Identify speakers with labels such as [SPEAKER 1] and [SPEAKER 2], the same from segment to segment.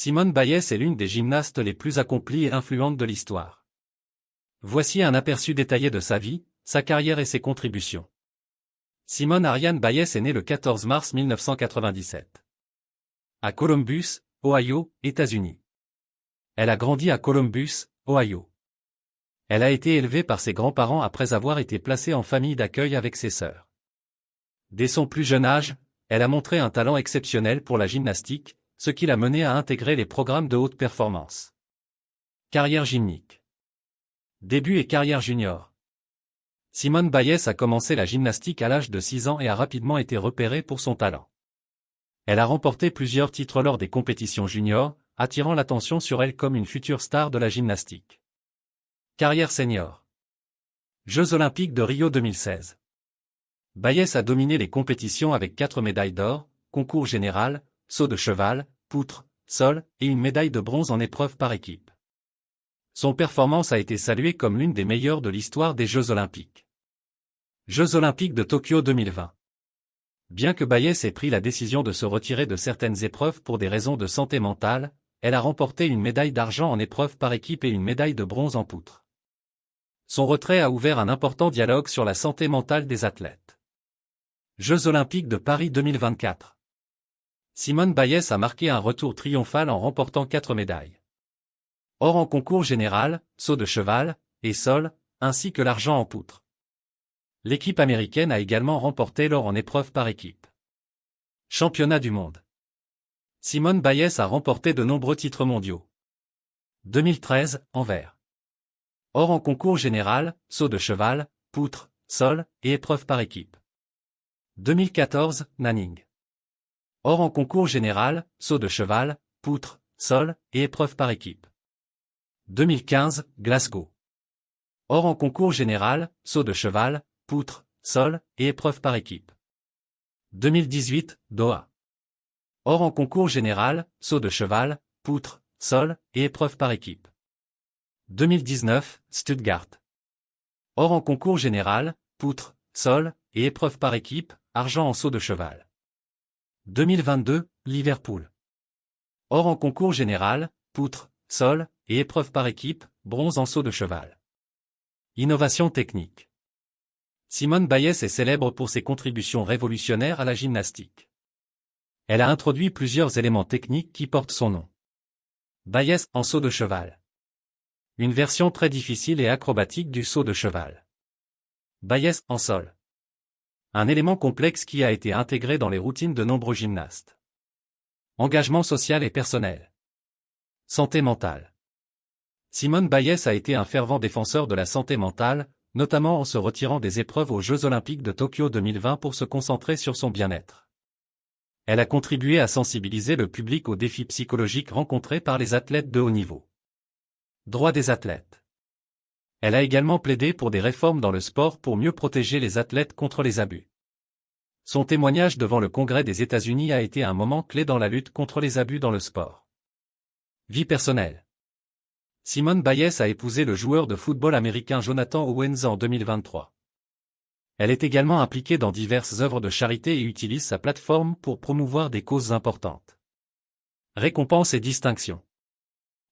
[SPEAKER 1] Simone Biles est l'une des gymnastes les plus accomplies et influentes de l'histoire. Voici un aperçu détaillé de sa vie, sa carrière et ses contributions. Simone Ariane Biles est née le 14 mars 1997. À Columbus, Ohio, États-Unis. Elle a grandi à Columbus, Ohio. Elle a été élevée par ses grands-parents après avoir été placée en famille d'accueil avec ses sœurs. Dès son plus jeune âge, elle a montré un talent exceptionnel pour la gymnastique, ce qui l'a menée à intégrer les programmes de haute performance. Carrière gymnique. Début et carrière junior. Simone Biles a commencé la gymnastique à l'âge de 6 ans et a rapidement été repérée pour son talent. Elle a remporté plusieurs titres lors des compétitions juniors, attirant l'attention sur elle comme une future star de la gymnastique. Carrière senior. Jeux olympiques de Rio 2016. Biles a dominé les compétitions avec 4 médailles d'or, concours général, saut de cheval, poutre, sol, et une médaille de bronze en épreuve par équipe. Son performance a été saluée comme l'une des meilleures de l'histoire des Jeux olympiques. Jeux olympiques de Tokyo 2020. Bien que Biles ait pris la décision de se retirer de certaines épreuves pour des raisons de santé mentale, elle a remporté une médaille d'argent en épreuve par équipe et une médaille de bronze en poutre. Son retrait a ouvert un important dialogue sur la santé mentale des athlètes. Jeux olympiques de Paris 2024. Simone Biles a marqué un retour triomphal en remportant 4 médailles. Or en concours général, saut de cheval, et sol, ainsi que l'argent en poutre. L'équipe américaine a également remporté l'or en épreuve par équipe. Championnat du monde. Simone Biles a remporté de nombreux titres mondiaux. 2013, Anvers. Or en concours général, saut de cheval, poutre, sol, et épreuve par équipe. 2014, Nanning. Or en concours général, saut de cheval, poutre, sol, et épreuve par équipe. 2015, Glasgow. Or en concours général, saut de cheval, poutre, sol, et épreuve par équipe. 2018, Doha. Or en concours général, saut de cheval, poutre, sol, et épreuve par équipe. 2019, Stuttgart. Or en concours général, poutre, sol, et épreuve par équipe, argent en saut de cheval. 2022, Liverpool. Or en concours général, poutre, sol, et épreuve par équipe, bronze en saut de cheval. Innovation technique. Simone Biles est célèbre pour ses contributions révolutionnaires à la gymnastique. Elle a introduit plusieurs éléments techniques qui portent son nom. Biles en saut de cheval. Une version très difficile et acrobatique du saut de cheval. Biles en sol. Un élément complexe qui a été intégré dans les routines de nombreux gymnastes. Engagement social et personnel. Santé mentale. Simone Biles a été un fervent défenseur de la santé mentale, notamment en se retirant des épreuves aux Jeux olympiques de Tokyo 2020 pour se concentrer sur son bien-être. Elle a contribué à sensibiliser le public aux défis psychologiques rencontrés par les athlètes de haut niveau. Droits des athlètes. Elle a également plaidé pour des réformes dans le sport pour mieux protéger les athlètes contre les abus. Son témoignage devant le Congrès des États-Unis a été un moment clé dans la lutte contre les abus dans le sport. Vie personnelle. Simone Biles a épousé le joueur de football américain Jonathan Owens en 2023. Elle est également impliquée dans diverses œuvres de charité et utilise sa plateforme pour promouvoir des causes importantes. Récompenses et distinctions.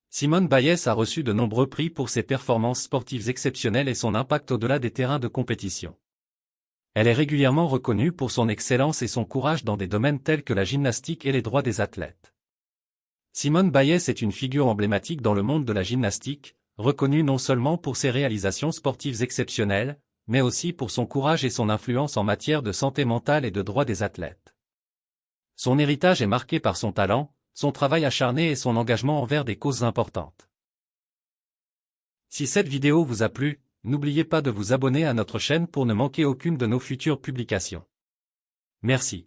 [SPEAKER 1] Simone Biles a reçu de nombreux prix pour ses performances sportives exceptionnelles et son impact au-delà des terrains de compétition. Elle est régulièrement reconnue pour son excellence et son courage dans des domaines tels que la gymnastique et les droits des athlètes. Simone Biles est une figure emblématique dans le monde de la gymnastique, reconnue non seulement pour ses réalisations sportives exceptionnelles, mais aussi pour son courage et son influence en matière de santé mentale et de droits des athlètes. Son héritage est marqué par son talent, son travail acharné et son engagement envers des causes importantes. Si cette vidéo vous a plu, n'oubliez pas de vous abonner à notre chaîne pour ne manquer aucune de nos futures publications. Merci.